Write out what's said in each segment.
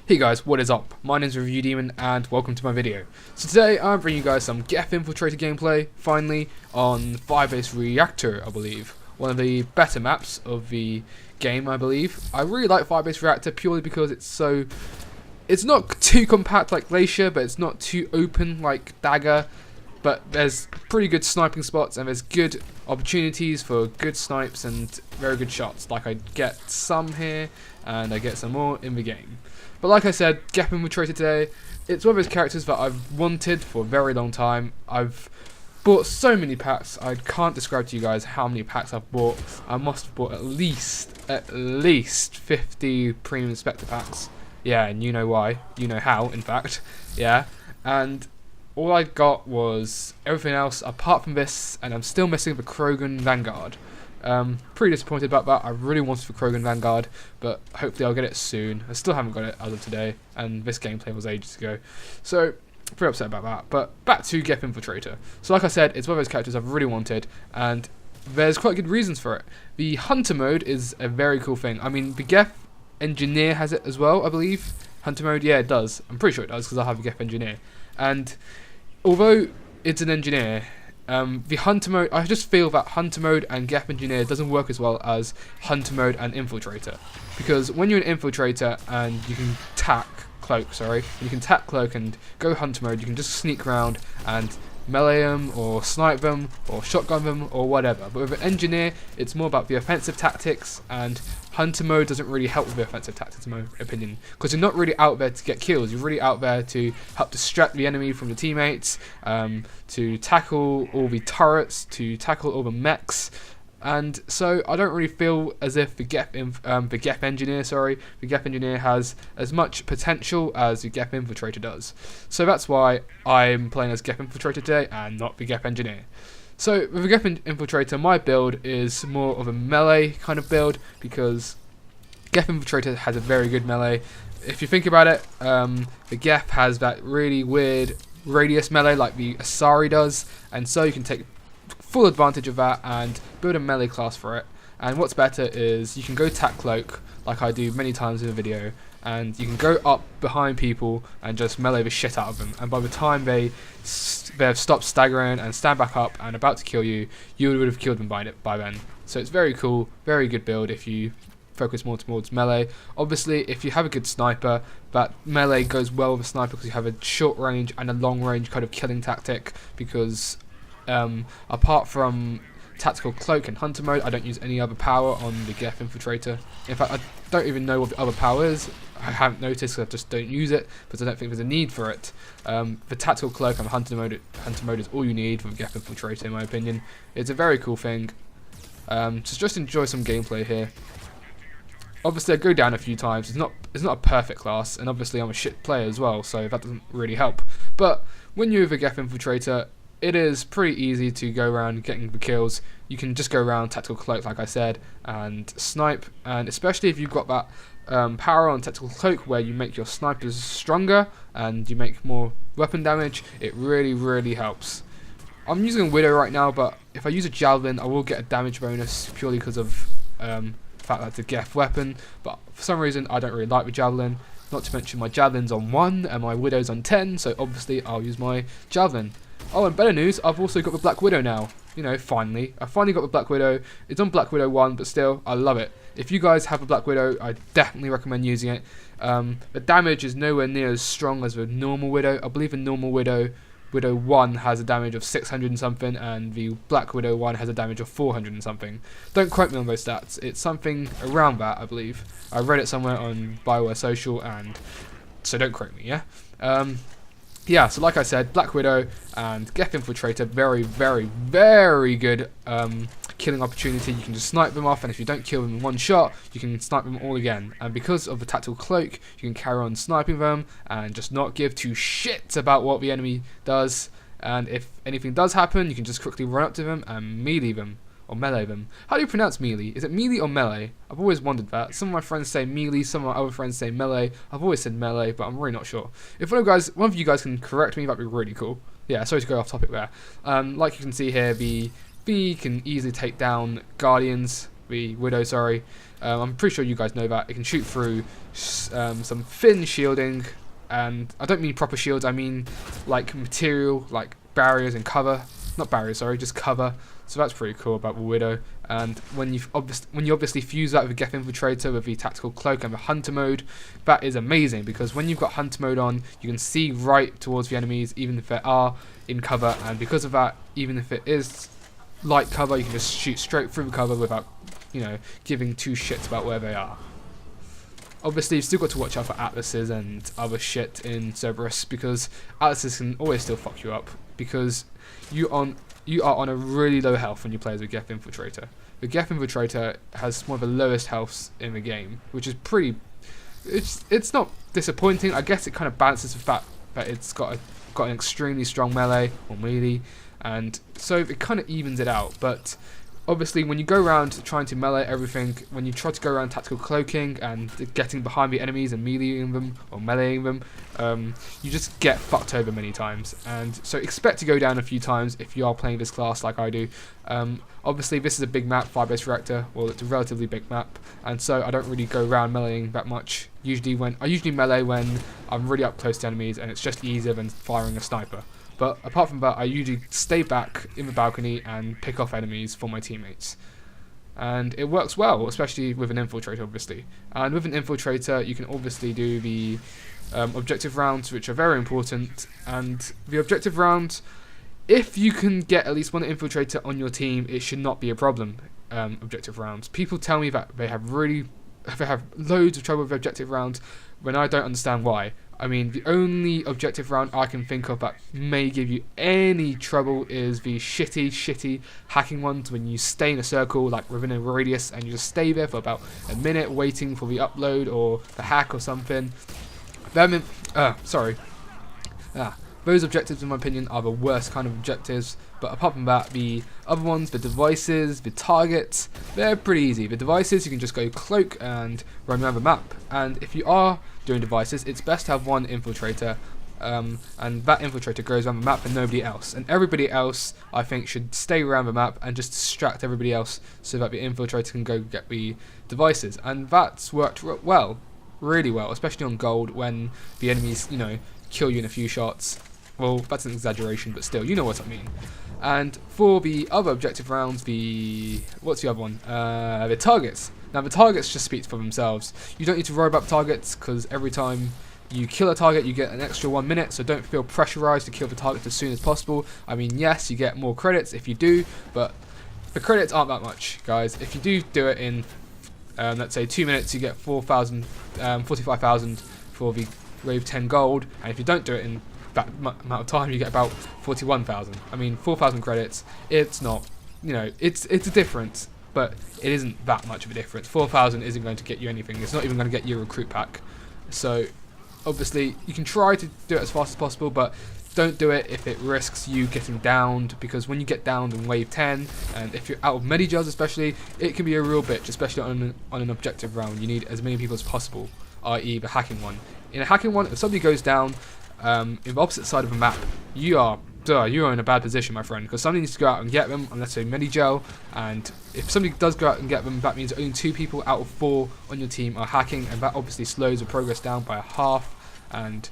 Hey guys, what is up? My name is Review Demon and welcome to my video. So today I'm bringing you guys some Geth Infiltrator gameplay, finally, on Fire-Based Reactor, I believe. One of the better maps of the game, I believe. I really like Fire-Based Reactor purely because it's not too compact like Glacier, but it's not too open like Dagger. But there's pretty good sniping spots and there's good opportunities for good snipes and very good shots. Like I get some here and I get some more in the game. But like I said, Geth Infiltrator today, it's one of those characters that I've wanted for a very long time. I've bought so many packs, I can't describe to you guys how many packs I've bought. I must have bought at least 50 Premium Inspector packs. Yeah, and you know why. You know how, in fact. Yeah, and all I got was everything else apart from this, and I'm still missing the Krogan Vanguard. Pretty disappointed about that. I really wanted the Krogan Vanguard, but hopefully I'll get it soon. I still haven't got it as of today, and this gameplay was ages ago. So, pretty upset about that. But back to Geth Infiltrator. So like I said, it's one of those characters I've really wanted, and there's quite good reasons for it. The Hunter mode is a very cool thing. I mean, the Geth Engineer has it as well, I believe. Hunter mode, yeah, it does. I'm pretty sure it does, because I have a Geth Engineer. And although it's an engineer, the Hunter mode, I just feel that Hunter mode and Geth Engineer doesn't work as well as Hunter mode and Infiltrator. Because when you're an Infiltrator and you can Cloak and go Hunter mode, you can just sneak around and melee them or snipe them or shotgun them or whatever. But with an Engineer, it's more about the offensive tactics, and Hunter mode doesn't really help with the offensive tactics in my opinion, because you're not really out there to get kills, you're really out there to help distract the enemy from the teammates, to tackle all the turrets, to tackle all the mechs. And so I don't really feel as if the Geth Engineer has as much potential as the Geth Infiltrator does. So that's why I'm playing as Geth Infiltrator today and not the Geth Engineer. So with the Geth Infiltrator, my build is more of a melee kind of build, because Geth Infiltrator has a very good melee. If you think about it, the Geth has that really weird radius melee like the Asari does, and so you can take full advantage of that and build a melee class for it. And what's better is you can go Cloak like I do many times in the video, and you can go up behind people and just melee the shit out of them, and by the time they've stopped staggering and stand back up and about to kill you, you would have killed them by then. So it's very cool, very good build if you focus more towards melee. Obviously, if you have a good sniper, that melee goes well with a sniper because you have a short range and a long range kind of killing tactic, because apart from Tactical Cloak and Hunter mode, I don't use any other power on the Geth Infiltrator. In fact, I don't even know what the other power is. I haven't noticed because I just don't use it, because I don't think there's a need for it. The Tactical Cloak and Hunter mode is all you need for the Geth Infiltrator in my opinion. It's a very cool thing. So just enjoy some gameplay here. Obviously I go down a few times. It's not a perfect class, and obviously I'm a shit player as well, so that doesn't really help. But when you're with a Geth Infiltrator, it is pretty easy to go around getting the kills. You can just go around Tactical Cloak like I said and snipe, and especially if you've got that power on Tactical Cloak where you make your snipers stronger and you make more weapon damage, it really helps. I'm using a Widow right now, but if I use a Javelin I will get a damage bonus purely because of the fact that it's a Geth weapon, but for some reason I don't really like the Javelin. Not to mention my Javelin's on 1 and my Widow's on 10, so obviously I'll use my Javelin. Oh, and better news, I've also got the Black Widow now. You know, finally. I finally got the Black Widow. It's on Black Widow 1, but still, I love it. If you guys have a Black Widow, I definitely recommend using it. The damage is nowhere near as strong as the normal Widow. I believe the normal Widow 1 has a damage of 600 and something, and the Black Widow 1 has a damage of 400 and something. Don't quote me on those stats. It's something around that, I believe. I read it somewhere on Bioware Social, and so don't quote me, yeah? Yeah, so like I said, Black Widow and Geth Infiltrator, very good killing opportunity. You can just snipe them off, and if you don't kill them in one shot, you can snipe them all again. And because of the Tactical Cloak, you can carry on sniping them and just not give two shits about what the enemy does. And if anything does happen, you can just quickly run up to them and melee them. Or melee them. How do you pronounce melee? Is it melee or melee? I've always wondered that. Some of my friends say melee, some of my other friends say melee. I've always said melee, but I'm really not sure. If one of you guys can correct me, that'd be really cool. Yeah, sorry to go off topic there. Like you can see here, the B can easily take down Guardians the Widow, sorry. I'm pretty sure you guys know that. It can shoot through some thin shielding, and I don't mean proper shields, I mean like material, like barriers and cover. Not barriers, sorry, just cover. So that's pretty cool about the Widow. And when you obviously fuse that with the Geth Infiltrator with the tactical cloak and the hunter mode, that is amazing, because when you've got hunter mode on, you can see right towards the enemies even if they are in cover, and because of that, even if it is light cover, you can just shoot straight through the cover without, you know, giving two shits about where they are. Obviously, you've still got to watch out for Atlases and other shit in Cerberus, because Atlases can always still fuck you up, because you are on a really low health when you play as a Geth Infiltrator. The Geth Infiltrator has one of the lowest healths in the game, which is pretty... It's not disappointing. I guess it kind of balances the fact that it's got an extremely strong melee or melee, and so it kind of evens it out. But obviously, when you go around trying to melee everything, when you try to go around tactical cloaking and getting behind the enemies and meleeing them or meleeing them, you just get fucked over many times. And so expect to go down a few times if you are playing this class like I do. Obviously, this is a big map, Fire-Based Reactor. Well, it's a relatively big map, and so I don't really go around meleeing that much. I usually melee when I'm really up close to enemies, and it's just easier than firing a sniper. But apart from that, I usually stay back in the balcony and pick off enemies for my teammates. And it works well, especially with an Infiltrator, obviously. And with an Infiltrator, you can obviously do the objective rounds, which are very important. And the objective rounds, if you can get at least one Infiltrator on your team, it should not be a problem, objective rounds. People tell me that they have loads of trouble with objective rounds, when I don't understand why. I mean, the only objective round I can think of that may give you any trouble is the shitty hacking ones, when you stay in a circle, like within a radius, and you just stay there for about a minute waiting for the upload or the hack or something. Those objectives, in my opinion, are the worst kind of objectives. But apart from that, the other ones, the devices, the targets, they're pretty easy. The devices, you can just go cloak and run around the map. And if you are doing devices, it's best to have one Infiltrator, and that Infiltrator goes around the map and nobody else. And everybody else, I think, should stay around the map and just distract everybody else so that the Infiltrator can go get the devices. And that's worked well, really well, especially on gold, when the enemies, you know, kill you in a few shots. Well, that's an exaggeration, but still, you know what I mean. And for the other objective rounds, what's the other one? The targets. Now, the targets just speak for themselves. You don't need to worry about targets, because every time you kill a target, you get an extra 1 minute, so don't feel pressurized to kill the target as soon as possible. I mean, yes, you get more credits if you do, but the credits aren't that much, guys. If you do it in, let's say, 2 minutes, you get 45,000 for the Wave 10 gold, and if you don't do it in that amount of time, you get about 41,000. I mean, 4,000 credits, it's not, you know, it's a difference, but it isn't that much of a difference. 4,000 isn't going to get you anything. It's not even going to get you a recruit pack. So obviously you can try to do it as fast as possible, but don't do it if it risks you getting downed, because when you get downed in wave 10, and if you're out of medigels especially, it can be a real bitch, especially on an objective round. You need as many people as possible, i.e. the hacking one. In a hacking one, if somebody goes down in the opposite side of the map, you are in a bad position, my friend, because somebody needs to go out and get them, unless they're medigel, and if somebody does go out and get them, that means only 2 people out of 4 on your team are hacking, and that obviously slows the progress down by a half, and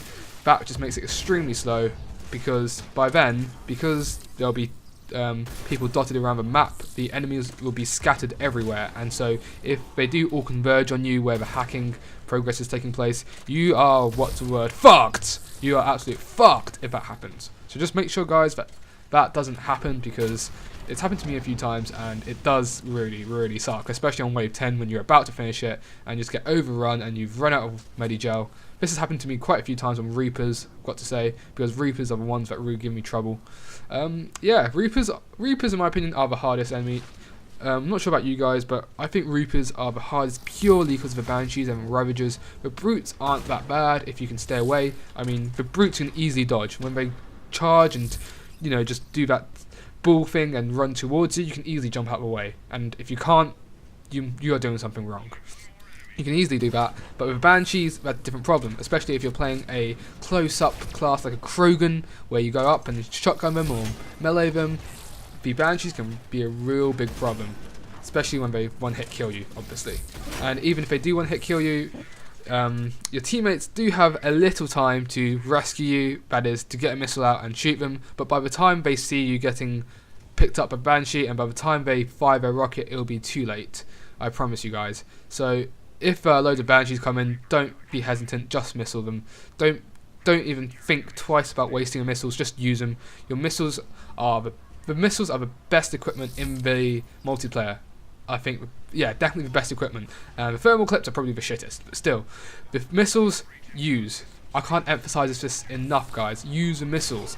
that just makes it extremely slow, because by then, because there'll be people dotted around the map, the enemies will be scattered everywhere, and so if they do all converge on you where the hacking progress is taking place, you are, what's the word, fucked! You are absolutely fucked if that happens. So just make sure, guys, that that doesn't happen, because it's happened to me a few times and it does really suck, especially on wave 10 when you're about to finish it and just get overrun and you've run out of medigel. This has happened to me quite a few times on Reapers, I've got to say, because Reapers are the ones that really give me trouble. Yeah, Reapers in my opinion are the hardest enemy. I'm not sure about you guys, but I think Reapers are the hardest purely because of the Banshees and Ravagers. The Brutes aren't that bad if you can stay away. I mean, the Brutes can easily dodge. When they charge and, you know, just do that bull thing and run towards you, you can easily jump out of the way. And if you can't, you are doing something wrong. You can easily do that, but with Banshees, that's a different problem, especially if you're playing a close-up class like a Krogan, where you go up and shotgun them or melee them. The Banshees can be a real big problem. especially when they one-hit kill you, obviously. And even if they do one-hit kill you, your teammates do have a little time to rescue you, that is, to get a missile out and shoot them, but by the time they see you getting picked up a Banshee, and by the time they fire their rocket, it'll be too late. I promise you guys. So if loads of Banshees come in, don't be hesitant, just missile them. Don't even think twice about wasting your missiles, just use them. Your missiles are the missiles are the best equipment in the multiplayer. I think, yeah, definitely the best equipment. The thermal clips are probably the shittest, but still, the missiles, use. I can't emphasize this enough, guys. Use the missiles.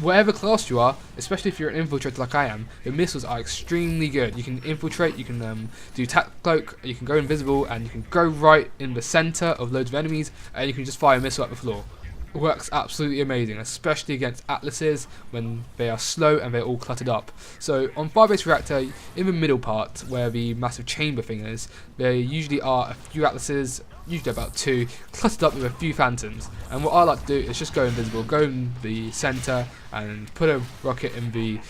Whatever class you are, especially if you're an infiltrator like I am, the missiles are extremely good. You can infiltrate, you can do tac cloak, you can go invisible, and you can go right in the center of loads of enemies, and you can just fire a missile at the floor. It works absolutely amazing, especially against Atlases when they are slow and they're all cluttered up. So on Fire-Based Reactor, in the middle part where the massive chamber thing is, there usually are a few Atlases, usually about 2, cluttered up with a few Phantoms. And what I like to do is just go invisible, go in the center and put a rocket in the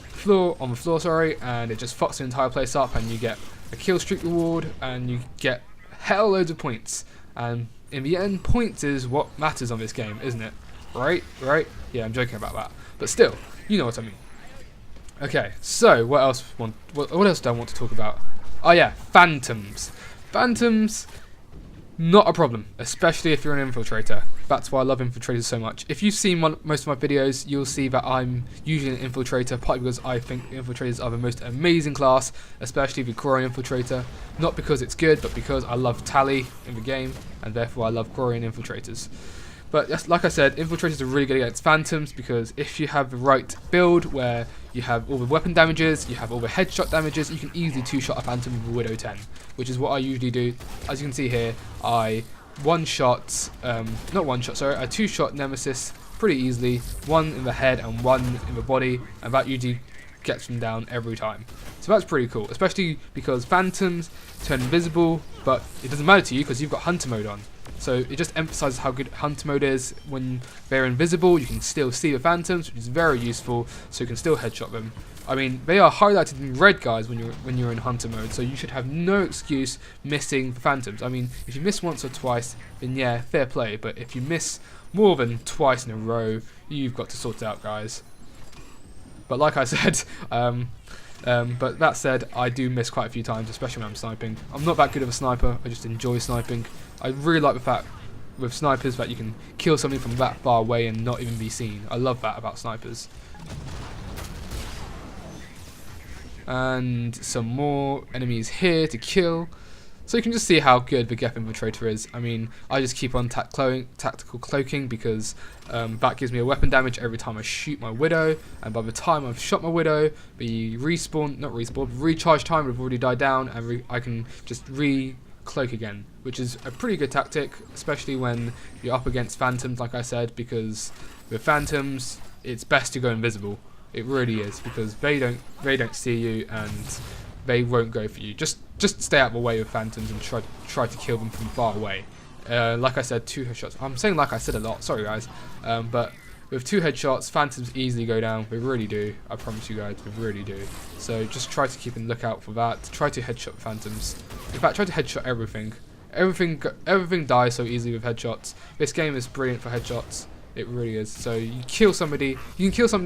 floor, and it just fucks the entire place up, and you get a kill streak reward, and you get hell loads of points. And in the end, points is what matters on this game, isn't it? Right? Yeah, I'm joking about that, but still, you know what I mean. Okay, so what else do I want to talk about? Oh yeah, Phantoms. Phantoms, not a problem, especially if you're an infiltrator. That's why I love infiltrators so much. If you've seen most of my videos, you'll see that I'm usually an infiltrator, partly because I think infiltrators are the most amazing class, especially the Quarian infiltrator. Not because it's good, but because I love tally in the game, and therefore I love Quarian infiltrators. But yes, like I said, infiltrators are really good against Phantoms, because if you have the right build where you have all the weapon damages, you have all the headshot damages, you can easily two-shot a Phantom with a Widow 10, which is what I usually do. As you can see here, I I two-shot Nemesis pretty easily, one in the head and one in the body, and that usually gets them down every time. So that's pretty cool, especially because Phantoms turn invisible, but it doesn't matter to you because you've got Hunter mode on. So it just emphasizes how good Hunter mode is. When they're invisible, you can still see the Phantoms, which is very useful, so you can still headshot them. I mean, they are highlighted in red, guys, when you're in Hunter mode, so you should have no excuse missing the Phantoms. I mean, if you miss once or twice, then yeah, fair play, but if you miss more than twice in a row, you've got to sort it out, guys. But like I said, but that said, I do miss quite a few times, especially when I'm sniping. I'm not that good of a sniper, I just enjoy sniping. I really like the fact with snipers that you can kill something from that far away and not even be seen. I love that about snipers. And some more enemies here to kill. So you can just see how good the Geth Infiltrator is. I mean, I just keep on tactical cloaking because that gives me a weapon damage every time I shoot my Widow. And by the time I've shot my Widow, the recharge time would have already died down, and I can just cloak again, which is a pretty good tactic, especially when you're up against Phantoms, like I said, because with Phantoms, it's best to go invisible. It really is, because they don't see you and they won't go for you. Just stay out of the way with Phantoms and try to kill them from far away. Like I said, 2 headshots. I'm saying like I said a lot, sorry guys. But with 2 headshots, Phantoms easily go down. They really do. I promise you guys, they really do. So just try to keep a lookout for that. Try to headshot Phantoms. In fact, try to headshot everything. Everything dies so easily with headshots. This game is brilliant for headshots. It really is. So you can kill somebody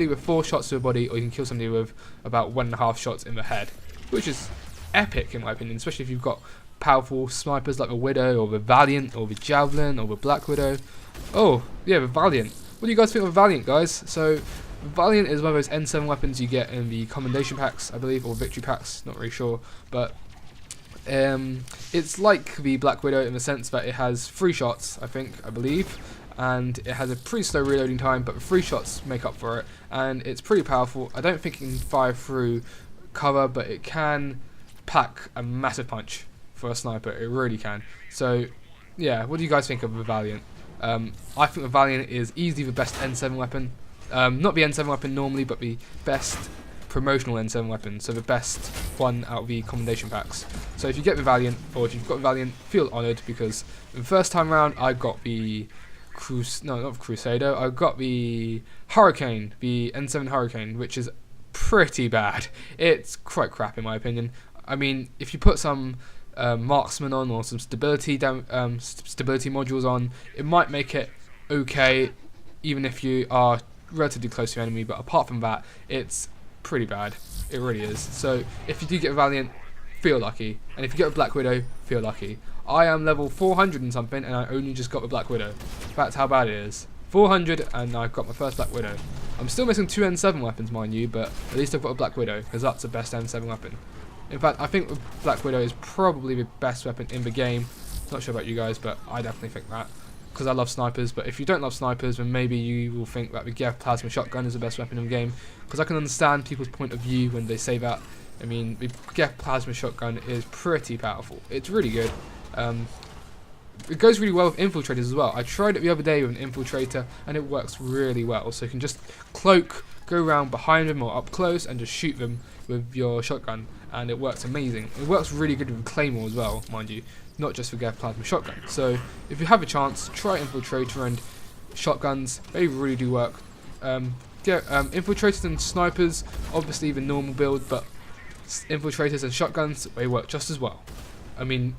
with 4 shots to the body, or you can kill somebody with about 1.5 shots in the head, which is epic in my opinion, especially if you've got powerful snipers like the Widow, or the Valiant, or the Javelin, or the Black Widow. Oh, yeah, the Valiant. What do you guys think of the Valiant, guys? So, Valiant is one of those N7 weapons you get in the Commendation packs, I believe, or Victory packs, not really sure, but it's like the Black Widow in the sense that it has 3 shots, I believe, and it has a pretty slow reloading time, but the 3 shots make up for it, and it's pretty powerful. I don't think it can fire through cover, but it can pack a massive punch for a sniper. It really can. So yeah, what do you guys think of the Valiant? I think the Valiant is easily the best N7 weapon. Not the N7 weapon normally, but the best promotional N7 weapon, so the best one out of the Commendation packs. So if you get the Valiant, or if you've got the Valiant, feel honoured, because the first time round I got the Crusader, I got the Hurricane, the N7 Hurricane, which is pretty bad. It's quite crap in my opinion. I mean, if you put some marksman on or some stability modules on, it might make it okay, even if you are relatively close to your enemy. But apart from that, it's pretty bad. It really is. So if you do get a Valiant, feel lucky, and if you get a Black Widow, feel lucky. I am level 400 and something, and I only just got the Black Widow. That's how bad it is. 400, and I've got my first Black Widow. I'm still missing 2 N7 weapons, mind you, but at least I've got a Black Widow, because that's the best N7 weapon. In fact, I think the Black Widow is probably the best weapon in the game. Not sure about you guys, but I definitely think that, because I love snipers. But if you don't love snipers, then maybe you will think that the Geth Plasma Shotgun is the best weapon in the game, because I can understand people's point of view when they say that. I mean, the Geth Plasma Shotgun is pretty powerful. It's really good. It goes really well with infiltrators as well. I tried it the other day with an infiltrator, and it works really well. So you can just cloak, go around behind them or up close, and just shoot them with your shotgun, and it works amazing. It works really good with Claymore as well, mind you, not just for Geth Plasma Shotgun. So if you have a chance, try infiltrator and shotguns. They really do work. Infiltrators and snipers, obviously the normal build, but infiltrators and shotguns, they work just as well. I mean,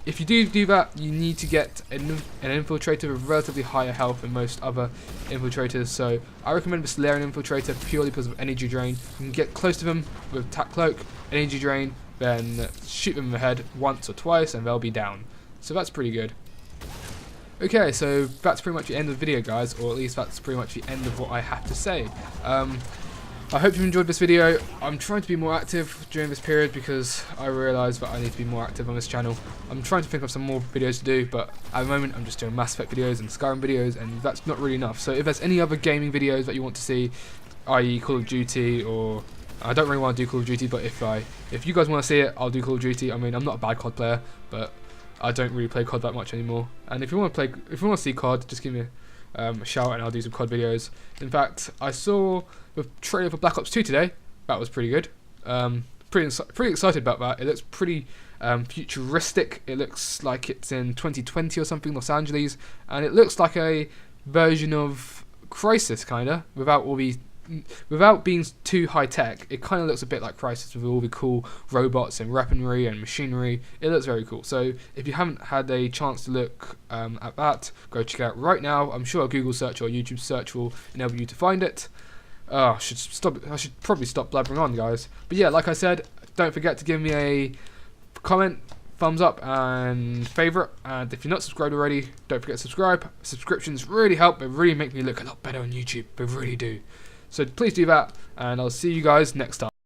if you do that, you need to get an infiltrator with relatively higher health than most other infiltrators. So I recommend the Solarian Infiltrator purely because of energy drain. You can get close to them with Tac Cloak, energy drain, then shoot them in the head once or twice and they'll be down. So that's pretty good. Okay, so that's pretty much the end of the video, guys, or at least that's pretty much the end of what I have to say. I hope you enjoyed this video. I'm trying to be more active during this period because I realise that I need to be more active on this channel. I'm trying to think of some more videos to do, but at the moment I'm just doing Mass Effect videos and Skyrim videos, and that's not really enough. So if there's any other gaming videos that you want to see, i.e. Call of Duty, or I don't really want to do Call of Duty, but if you guys want to see it, I'll do Call of Duty. I mean, I'm not a bad COD player, but I don't really play COD that much anymore. And if you want to see COD, just give me a shout and I'll do some COD videos. In fact, I saw the trailer for Black Ops 2 today. That was pretty good. Pretty excited about that. It looks pretty futuristic. It looks like it's in 2020 or something, Los Angeles, and it looks like a version of Crysis, kinda, without being too high tech. It kind of looks a bit like Crysis with all the cool robots and weaponry and machinery. It looks very cool. So if you haven't had a chance to look at that, go check it out right now. I'm sure a Google search or YouTube search will enable you to find it. I should probably stop blabbering on, guys. But yeah, like I said, don't forget to give me a comment, thumbs up, and favourite. And if you're not subscribed already, don't forget to subscribe. Subscriptions really help. They really make me look a lot better on YouTube. They really do. So please do that, and I'll see you guys next time.